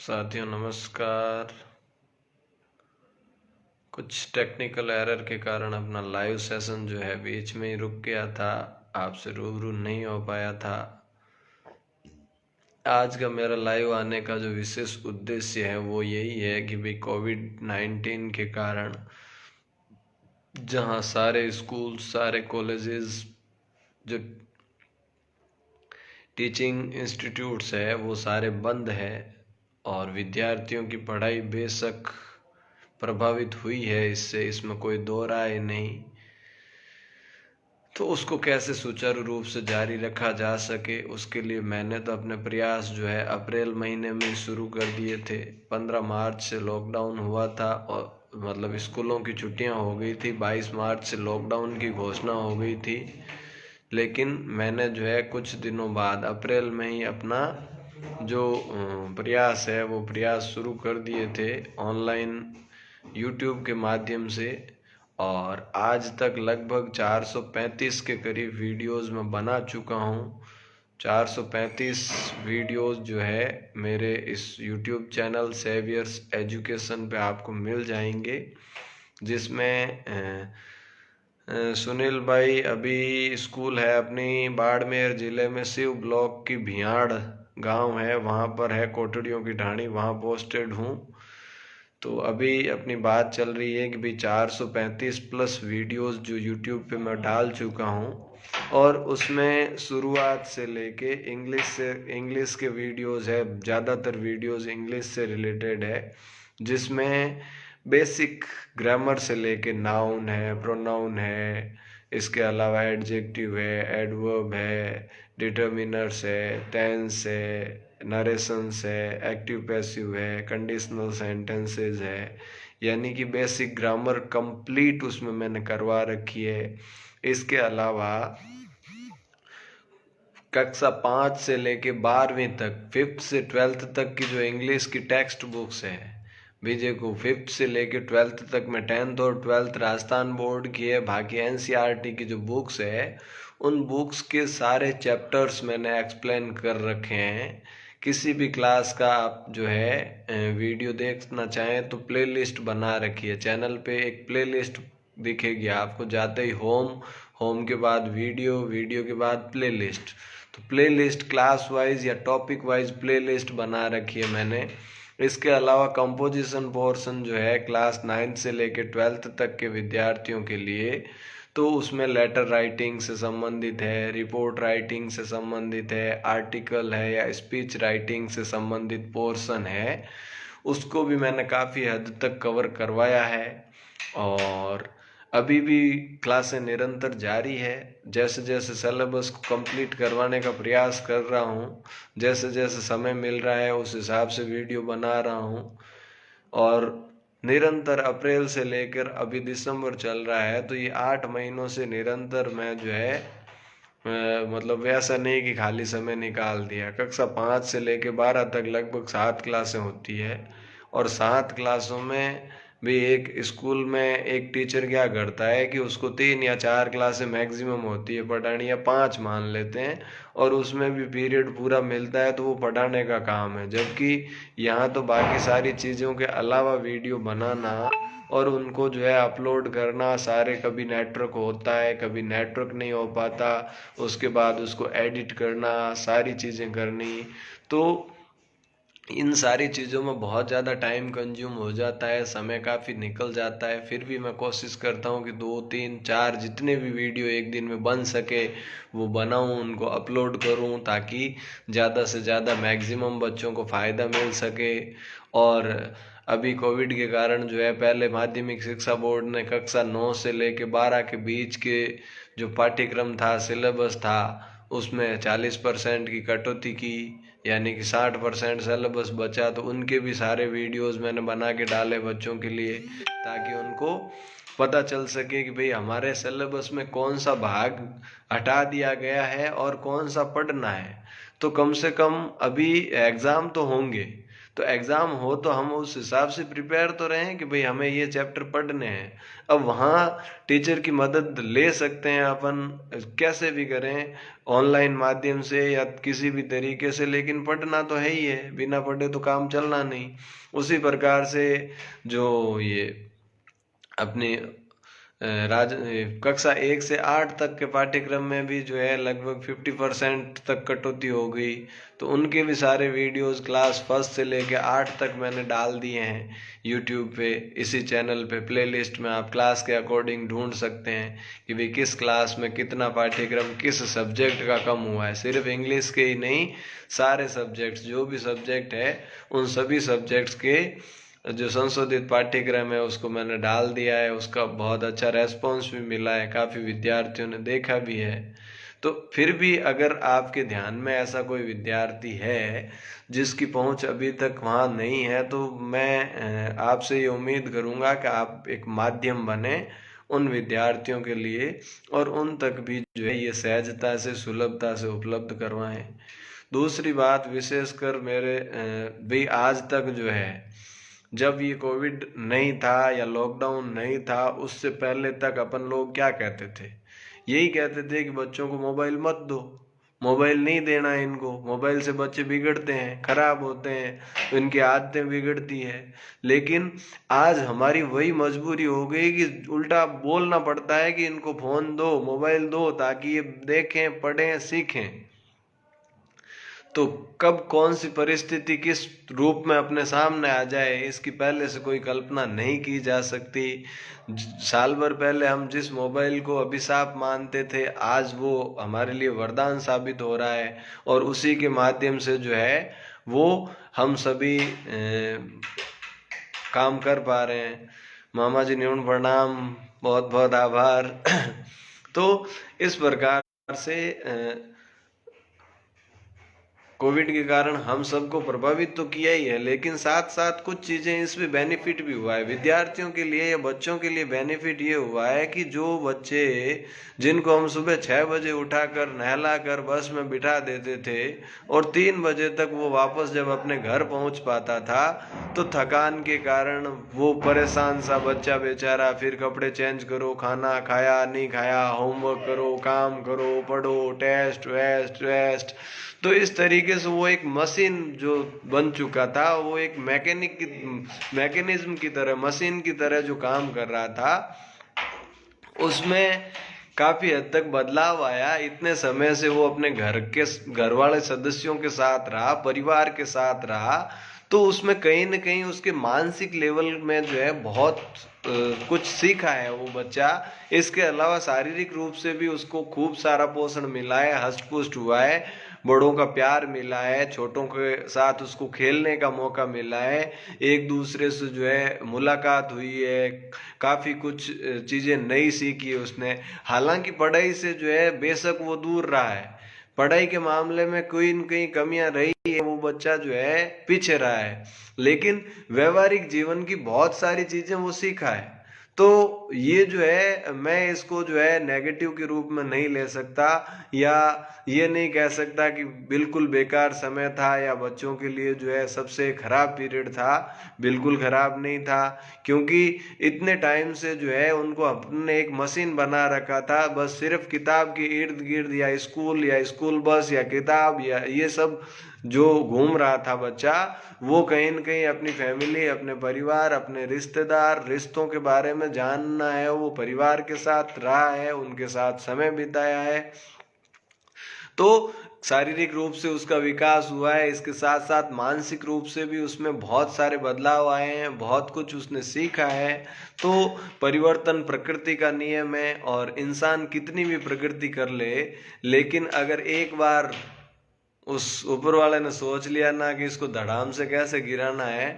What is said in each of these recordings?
साथियों नमस्कार। कुछ टेक्निकल एरर के कारण अपना लाइव सेशन जो है बीच में ही रुक गया था, आपसे रूबरू नहीं हो पाया था। आज का मेरा लाइव आने का जो विशेष उद्देश्य है वो यही है कि भाई कोविड-19 के कारण जहां सारे स्कूल, सारे कॉलेजेस, जो टीचिंग इंस्टीट्यूट्स है वो सारे बंद है और विद्यार्थियों की पढ़ाई बेशक प्रभावित हुई है इससे, इसमें कोई दो राय नहीं। तो उसको कैसे सुचारू रूप से जारी रखा जा सके, उसके लिए मैंने तो अपने प्रयास जो है अप्रैल महीने में शुरू कर दिए थे। 15 मार्च से लॉकडाउन हुआ था और मतलब स्कूलों की छुट्टियां हो गई थी। 22 मार्च से लॉकडाउन की घोषणा हो गई थी, लेकिन मैंने जो है कुछ दिनों बाद अप्रैल में ही अपना जो प्रयास है वो प्रयास शुरू कर दिए थे ऑनलाइन यूट्यूब के माध्यम से। और आज तक लगभग 435 के करीब वीडियोस मैं बना चुका हूँ। 435 वीडियोस जो है मेरे इस यूट्यूब चैनल सेवियर्स एजुकेशन पे आपको मिल जाएंगे, जिसमें सुनील भाई अभी स्कूल है अपनी बाड़मेर जिले में शिव ब्लॉक की भियाड़ गांव है, वहाँ पर है कोटड़ियों की ढाणी, वहाँ पोस्टेड हूँ। तो अभी अपनी बात चल रही है कि भाई 435 प्लस वीडियोस जो यूट्यूब पे मैं डाल चुका हूँ, और उसमें शुरुआत से लेके इंग्लिश के वीडियोस है, ज़्यादातर वीडियोस इंग्लिश से रिलेटेड है, जिसमें बेसिक ग्रामर से लेके नाउन है, प्रोनाउन है, इसके अलावा एडजेक्टिव है, एडवर्ब है, डिटर्मिनर्स है, टेंस है, नरेशंस है, एक्टिव पैसिव है, कंडीशनल सेंटेंसेस है, यानी कि बेसिक ग्रामर कंप्लीट उसमें मैंने करवा रखी है। इसके अलावा कक्षा 5 से लेके 12वीं तक, 5th से 12th तक की जो इंग्लिश की टेक्स्ट बुक्स है, बीजे को 5th से लेके 12th तक में 10th और 12th राजस्थान बोर्ड की है। बाकी एनसीईआरटी की जो बुक्स है उन बुक्स के सारे चैप्टर्स मैंने एक्सप्लेन कर रखे हैं। किसी भी क्लास का आप जो है वीडियो देखना चाहें तो प्लेलिस्ट बना रखी है चैनल पे। एक प्लेलिस्ट दिखेगी आपको, जाते ही होम के बाद वीडियो, वीडियो के बाद प्लेलिस्ट। तो प्लेलिस्ट क्लास वाइज या टॉपिक वाइज प्लेलिस्ट बना रखी है मैंने। इसके अलावा कंपोजिशन पोर्शन जो है क्लास 9th से लेके 12th तक के विद्यार्थियों के लिए, तो उसमें लेटर राइटिंग से संबंधित है, रिपोर्ट राइटिंग से संबंधित है, आर्टिकल है या स्पीच राइटिंग से संबंधित पोर्शन है, उसको भी मैंने काफ़ी हद तक कवर करवाया है। और अभी भी क्लासें निरंतर जारी है। जैसे जैसे सिलेबस को कंप्लीट करवाने का प्रयास कर रहा हूँ, जैसे जैसे समय मिल रहा है उस हिसाब से वीडियो बना रहा हूँ। और निरंतर अप्रैल से लेकर अभी दिसंबर चल रहा है, तो ये 8 महीनों से निरंतर मैं जो है मतलब वैसा नहीं कि खाली समय निकाल दिया। कक्षा 5 से लेकर 12 तक लगभग 7 क्लासें होती है, और 7 क्लासों में भी एक स्कूल में एक टीचर क्या करता है कि उसको 3 या 4 क्लासें मैक्सिमम होती है पढ़ानी, या 5 मान लेते हैं, और उसमें भी पीरियड पूरा मिलता है तो वो पढ़ाने का काम है। जबकि यहाँ तो बाकी सारी चीज़ों के अलावा वीडियो बनाना और उनको जो है अपलोड करना, सारे कभी नेटवर्क होता है कभी नेटवर्क नहीं हो पाता, उसके बाद उसको एडिट करना, सारी चीज़ें करनी, तो इन सारी चीज़ों में बहुत ज़्यादा टाइम कंज्यूम हो जाता है, समय काफ़ी निकल जाता है। फिर भी मैं कोशिश करता हूँ कि 2, 3, 4 जितने भी वीडियो एक दिन में बन सके वो बनाऊँ, उनको अपलोड करूँ, ताकि ज़्यादा से ज़्यादा मैक्सिमम बच्चों को फ़ायदा मिल सके। और अभी कोविड के कारण जो है पहले माध्यमिक शिक्षा बोर्ड ने कक्षा 9 से लेके 12 के बीच के जो पाठ्यक्रम था, सिलेबस था, उसमें 40% की कटौती की, यानी कि 60% सिलेबस बचा। तो उनके भी सारे वीडियोस मैंने बना के डाले बच्चों के लिए, ताकि उनको पता चल सके कि भाई हमारे सिलेबस में कौन सा भाग हटा दिया गया है और कौन सा पढ़ना है। तो कम से कम अभी एग्ज़ाम तो होंगे, तो एग्ज़ाम हो तो हम उस हिसाब से प्रिपेयर तो रहें कि भाई हमें ये चैप्टर पढ़ने हैं। अब वहाँ टीचर की मदद ले सकते हैं अपन, कैसे भी करें, ऑनलाइन माध्यम से या किसी भी तरीके से, लेकिन पढ़ना तो है ही है, बिना पढ़े तो काम चलना नहीं। उसी प्रकार से जो ये अपनी कक्षा 1 से 8 तक के पाठ्यक्रम में भी जो है लगभग 50% तक कटौती हो गई। तो उनके भी सारे वीडियोस क्लास 1 से लेके 8 तक मैंने डाल दिए हैं यूट्यूब पे। इसी चैनल पे प्लेलिस्ट में आप क्लास के अकॉर्डिंग ढूंढ सकते हैं कि भाई किस क्लास में कितना पाठ्यक्रम किस सब्जेक्ट का कम हुआ है। सिर्फ इंग्लिश के ही नहीं, सारे सब्जेक्ट्स, जो भी सब्जेक्ट है उन सभी सब्जेक्ट्स के जो संशोधित पाठ्यक्रम है उसको मैंने डाल दिया है। उसका बहुत अच्छा रेस्पॉन्स भी मिला है, काफ़ी विद्यार्थियों ने देखा भी है। तो फिर भी अगर आपके ध्यान में ऐसा कोई विद्यार्थी है जिसकी पहुंच अभी तक वहाँ नहीं है, तो मैं आपसे ये उम्मीद करूँगा कि आप एक माध्यम बने उन विद्यार्थियों के लिए और उन तक भी जो है ये सहजता से सुलभता से उपलब्ध करवाएं। दूसरी बात, विशेषकर मेरे भी आज तक जो है, जब ये कोविड नहीं था या लॉकडाउन नहीं था उससे पहले तक अपन लोग क्या कहते थे, यही कहते थे कि बच्चों को मोबाइल मत दो, मोबाइल नहीं देना है इनको, मोबाइल से बच्चे बिगड़ते हैं, खराब होते हैं, इनकी आदतें बिगड़ती हैं। लेकिन आज हमारी वही मजबूरी हो गई कि उल्टा बोलना पड़ता है कि इनको फ़ोन दो, मोबाइल दो, ताकि ये देखें, पढ़ें, सीखें। तो कब कौन सी परिस्थिति किस रूप में अपने सामने आ जाए इसकी पहले से कोई कल्पना नहीं की जा सकती। साल भर पहले हम जिस मोबाइल को अभिशाप मानते थे, आज वो हमारे लिए वरदान साबित हो रहा है और उसी के माध्यम से जो है वो हम सभी काम कर पा रहे हैं। मामा जी न्यून प्रणाम, बहुत बहुत आभार। तो इस प्रकार से कोविड के कारण हम सबको प्रभावित तो किया ही है, लेकिन साथ साथ कुछ चीज़ें इसमें बेनिफिट भी हुआ है विद्यार्थियों के लिए या बच्चों के लिए। बेनिफिट ये हुआ है कि जो बच्चे जिनको हम सुबह 6 बजे उठाकर नहलाकर बस में बिठा देते थे और 3 बजे तक वो वापस जब अपने घर पहुंच पाता था, तो थकान के कारण वो परेशान सा बच्चा बेचारा, फिर कपड़े चेंज करो, खाना खाया नहीं खाया, होमवर्क करो, काम करो, पढ़ो, टेस्ट वेस्ट वेस्ट। तो इस तरीके से वो एक मशीन जो बन चुका था, वो एक मैकेनिज्म की तरह, मशीन की तरह जो काम कर रहा था, उसमें काफ़ी हद तक बदलाव आया। इतने समय से वो अपने घर वाले सदस्यों के साथ रहा, परिवार के साथ रहा, तो उसमें कहीं न कहीं उसके मानसिक लेवल में जो है बहुत कुछ सीखा है वो बच्चा। इसके अलावा शारीरिक रूप से भी उसको खूब सारा पोषण मिला है, हष्ट पुष्ट हुआ है, बड़ों का प्यार मिला है, छोटों के साथ उसको खेलने का मौका मिला है, एक दूसरे से जो है मुलाकात हुई है, काफ़ी कुछ चीज़ें नई सीखी है उसने। हालांकि पढ़ाई से जो है बेशक वो दूर रहा है, पढ़ाई के मामले में कोई न कहीं कमियां रही है, वो बच्चा जो है पीछे रहा है, लेकिन व्यवहारिक जीवन की बहुत सारी चीज़ें वो सीखा है। तो ये जो है, मैं इसको जो है नेगेटिव के रूप में नहीं ले सकता, या ये नहीं कह सकता कि बिल्कुल बेकार समय था या बच्चों के लिए जो है सबसे खराब पीरियड था। बिल्कुल खराब नहीं था, क्योंकि इतने टाइम से जो है उनको अपने एक मशीन बना रखा था, बस सिर्फ किताब के इर्द गिर्द या स्कूल बस या किताब या ये सब जो घूम रहा था बच्चा, वो कहीं न कहीं अपनी फैमिली, अपने परिवार, अपने रिश्तेदार, रिश्तों के बारे में जानना है, वो परिवार के साथ रहा है, उनके साथ समय बिताया है। तो शारीरिक रूप से उसका विकास हुआ है, इसके साथ साथ मानसिक रूप से भी उसमें बहुत सारे बदलाव आए हैं, बहुत कुछ उसने सीखा है। तो परिवर्तन प्रकृति का नियम है, और इंसान कितनी भी प्रकृति कर ले, लेकिन अगर एक बार उस ऊपर वाले ने सोच लिया ना कि इसको धड़ाम से कैसे गिराना है,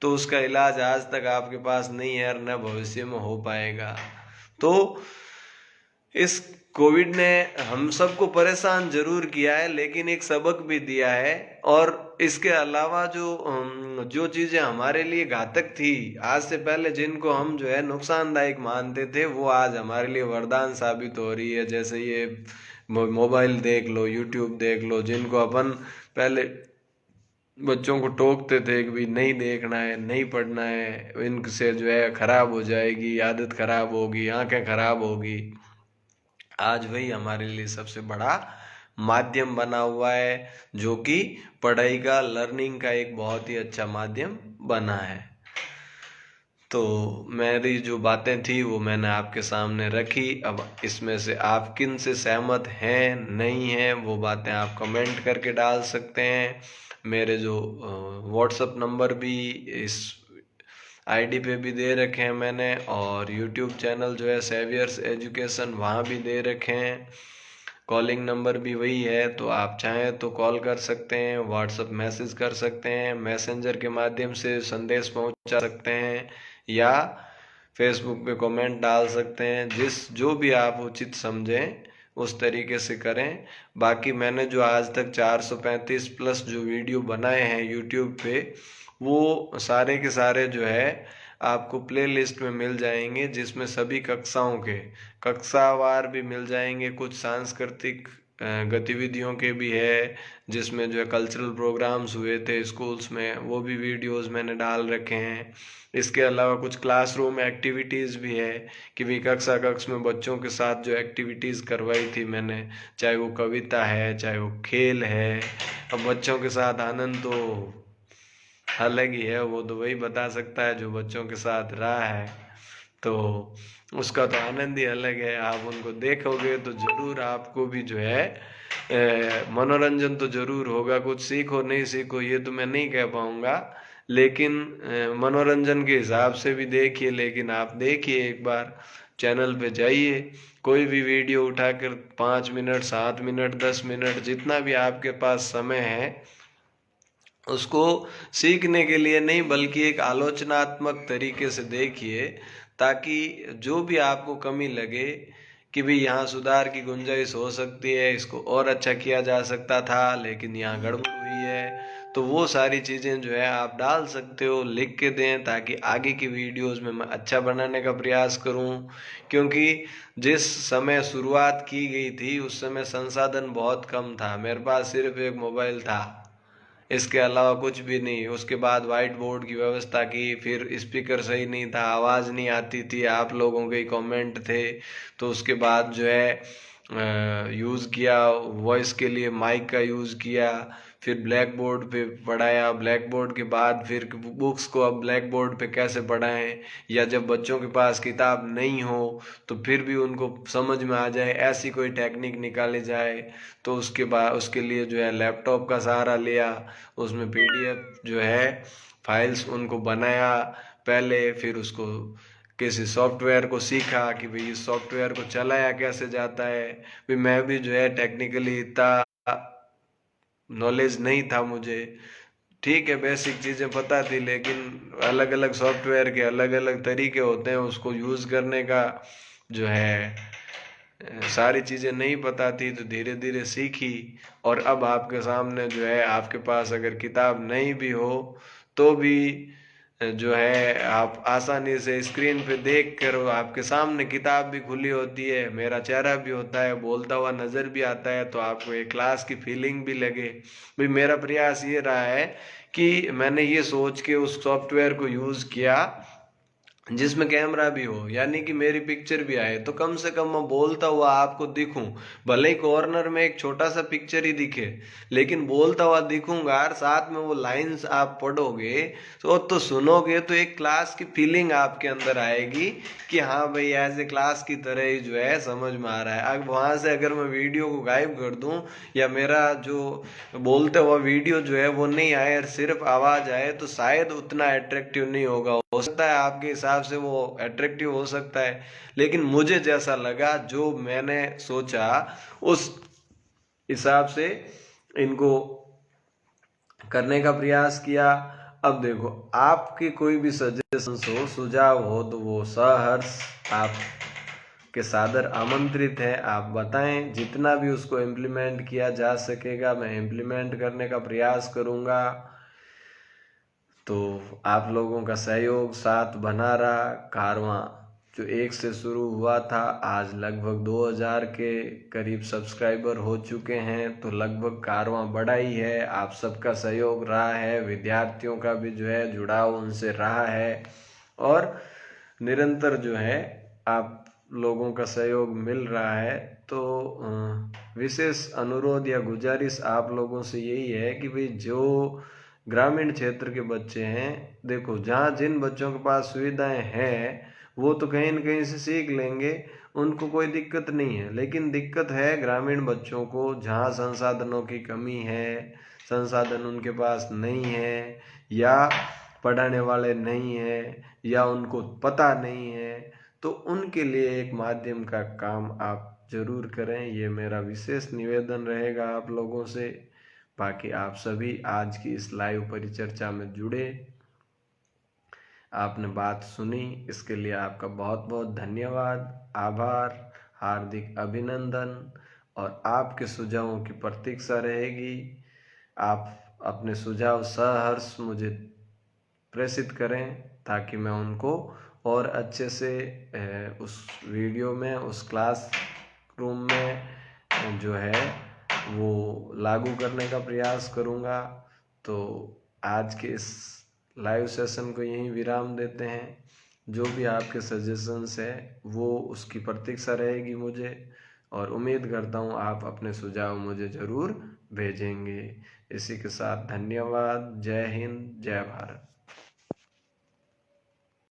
तो उसका इलाज आज तक आपके पास नहीं है और न भविष्य में हो पाएगा। तो इस कोविड ने हम सबको परेशान जरूर किया है, लेकिन एक सबक भी दिया है। और इसके अलावा जो चीज़ें हमारे लिए घातक थी आज से पहले, जिनको हम जो है नुकसानदायक मानते थे, वो आज हमारे लिए वरदान साबित हो रही है। जैसे ये मोबाइल देख लो, यूट्यूब देख लो, जिनको अपन पहले बच्चों को टोकते थे कि भाई नहीं देखना है, नहीं पढ़ना है, इनसे जो है खराब हो जाएगी, आदत खराब होगी, आंखें खराब होगी। आज वही हमारे लिए सबसे बड़ा माध्यम बना हुआ है, जो कि पढ़ाई का, लर्निंग का एक बहुत ही अच्छा माध्यम बना है। तो मेरी जो बातें थी वो मैंने आपके सामने रखी। अब इसमें से आप किन से सहमत हैं, नहीं हैं, वो बातें आप कमेंट करके डाल सकते हैं। मेरे जो व्हाट्सअप नंबर भी इस आईडी पे भी दे रखे हैं मैंने, और यूट्यूब चैनल जो है सेवियर्स एजुकेशन, वहाँ भी दे रखे हैं। कॉलिंग नंबर भी वही है, तो आप चाहें तो कॉल कर सकते हैं, व्हाट्सअप मैसेज कर सकते हैं, मैसेंजर के माध्यम से संदेश पहुंचा सकते हैं, या फेसबुक पे कमेंट डाल सकते हैं। जो भी आप उचित समझें उस तरीके से करें। बाकी मैंने जो आज तक 435 प्लस जो वीडियो बनाए हैं यूट्यूब पे, वो सारे के सारे जो है आपको प्ले लिस्ट में मिल जाएंगे, जिसमें सभी कक्षाओं के कक्षावार भी मिल जाएंगे। कुछ सांस्कृतिक गतिविधियों के भी है, जिसमें जो है कल्चरल प्रोग्राम्स हुए थे स्कूल्स में, वो भी वीडियोस मैंने डाल रखे हैं। इसके अलावा कुछ क्लासरूम एक्टिविटीज़ भी है कि भी कक्षा कक्ष में बच्चों के साथ जो एक्टिविटीज़ करवाई थी मैंने, चाहे वो कविता है, चाहे वो खेल है। अब बच्चों के साथ आनंद तो अलग ही है, वो तो वही बता सकता है जो बच्चों के साथ रहा है, तो उसका तो आनंद ही अलग है। आप उनको देखोगे तो जरूर आपको भी जो है मनोरंजन तो जरूर होगा। कुछ सीखो नहीं सीखो ये तो मैं नहीं कह पाऊंगा, लेकिन मनोरंजन के हिसाब से भी देखिए। लेकिन आप देखिए, एक बार चैनल पे जाइए, कोई भी वीडियो उठाकर 5 मिनट, 7 मिनट, 10 मिनट, जितना भी आपके पास समय है, उसको सीखने के लिए नहीं बल्कि एक आलोचनात्मक तरीके से देखिए, ताकि जो भी आपको कमी लगे कि भाई यहाँ सुधार की गुंजाइश हो सकती है, इसको और अच्छा किया जा सकता था लेकिन यहाँ गड़बड़ हुई है, तो वो सारी चीज़ें जो है आप डाल सकते हो, लिख के दें, ताकि आगे की वीडियोस में मैं अच्छा बनाने का प्रयास करूं। क्योंकि जिस समय शुरुआत की गई थी उस समय संसाधन बहुत कम था, मेरे पास सिर्फ एक मोबाइल था, इसके अलावा कुछ भी नहीं। उसके बाद वाइट बोर्ड की व्यवस्था की, फिर स्पीकर सही नहीं था, आवाज़ नहीं आती थी, आप लोगों के कमेंट थे, तो उसके बाद जो है यूज़ किया, वॉइस के लिए माइक का यूज़ किया, फिर ब्लैक बोर्ड पे पढ़ाया। ब्लैक बोर्ड के बाद फिर बुक्स को अब ब्लैक बोर्ड पे कैसे पढ़ाएं, या जब बच्चों के पास किताब नहीं हो तो फिर भी उनको समझ में आ जाए ऐसी कोई टेक्निक निकाली जाए, तो उसके बाद उसके लिए जो है लैपटॉप का सहारा लिया, उसमें पीडीएफ जो है फाइल्स उनको बनाया पहले, फिर उसको किसी सॉफ्टवेयर को सीखा कि भाई इस सॉफ्टवेयर को चलाया कैसे जाता है। भाई मैं भी जो है टेक्निकली इतना नॉलेज नहीं था मुझे, ठीक है बेसिक चीज़ें पता थी, लेकिन अलग अलग सॉफ्टवेयर के अलग अलग तरीके होते हैं उसको यूज़ करने का, जो है सारी चीज़ें नहीं पता थी, तो धीरे धीरे सीखी। और अब आपके सामने जो है, आपके पास अगर किताब नहीं भी हो तो भी जो है आप आसानी से स्क्रीन पे देख कर, आपके सामने किताब भी खुली होती है, मेरा चेहरा भी होता है, बोलता हुआ नज़र भी आता है, तो आपको एक क्लास की फीलिंग भी लगे। भाई मेरा प्रयास ये रहा है कि मैंने ये सोच के उस सॉफ्टवेयर को यूज़ किया जिसमें कैमरा भी हो, यानी कि मेरी पिक्चर भी आए, तो कम से कम मैं बोलता हुआ आपको दिखूं, भले ही कॉर्नर में एक छोटा सा पिक्चर ही दिखे, लेकिन बोलता हुआ दिखूंगा, और साथ में वो लाइंस आप पढ़ोगे तो सुनोगे, तो एक क्लास की फीलिंग आपके अंदर आएगी कि हाँ भाई एज ए क्लास की तरह ही जो है समझ में आ रहा है। अब वहां से अगर मैं वीडियो को गायब कर दूं, या मेरा जो बोलते हुआ वीडियो जो है वो नहीं आए और सिर्फ आवाज आए, तो शायद उतना अट्रैक्टिव नहीं होगा। हो सकता है आपके हिसाब से वो अट्रैक्टिव हो सकता है, लेकिन मुझे जैसा लगा, जो मैंने सोचा, उस हिसाब से इनको करने का प्रयास किया। अब देखो, आपके कोई भी सजेशन हो, सुझाव हो, तो वो सहर्ष आप के सादर आमंत्रित है, आप बताएं। जितना भी उसको इम्प्लीमेंट किया जा सकेगा मैं इम्प्लीमेंट करने का प्रयास करूंगा। तो आप लोगों का सहयोग साथ बना रहा, कारवां जो 1 से शुरू हुआ था, आज लगभग 2000 के करीब सब्सक्राइबर हो चुके हैं। तो लगभग कारवां बढ़ा ही है। आप सबका सहयोग रहा है, विद्यार्थियों का भी जो है जुड़ाव उनसे रहा है, और निरंतर जो है आप लोगों का सहयोग मिल रहा है। तो विशेष अनुरोध या गुजारिश आप लोगों से यही है कि भाई जो ग्रामीण क्षेत्र के बच्चे हैं, देखो जहाँ जिन बच्चों के पास सुविधाएं हैं वो तो कहीं न कहीं से सीख लेंगे, उनको कोई दिक्कत नहीं है। लेकिन दिक्कत है ग्रामीण बच्चों को, जहाँ संसाधनों की कमी है, संसाधन उनके पास नहीं है, या पढ़ाने वाले नहीं है, या उनको पता नहीं है। तो उनके लिए एक माध्यम का काम आप जरूर करें, ये मेरा विशेष निवेदन रहेगा आप लोगों से। बाकी आप सभी आज की इस लाइव परिचर्चा में जुड़े, आपने बात सुनी, इसके लिए आपका बहुत बहुत धन्यवाद, आभार, हार्दिक अभिनंदन। और आपके सुझावों की प्रतीक्षा रहेगी। आप अपने सुझाव सहर्ष मुझे प्रेषित करें, ताकि मैं उनको और अच्छे से उस वीडियो में, उस क्लास रूम में जो है वो लागू करने का प्रयास करूँगा। तो आज के इस लाइव सेशन को यहीं विराम देते हैं। जो भी आपके सजेशंस है वो उसकी प्रतीक्षा रहेगी मुझे, और उम्मीद करता हूँ आप अपने सुझाव मुझे ज़रूर भेजेंगे। इसी के साथ धन्यवाद। जय हिंद, जय भारत।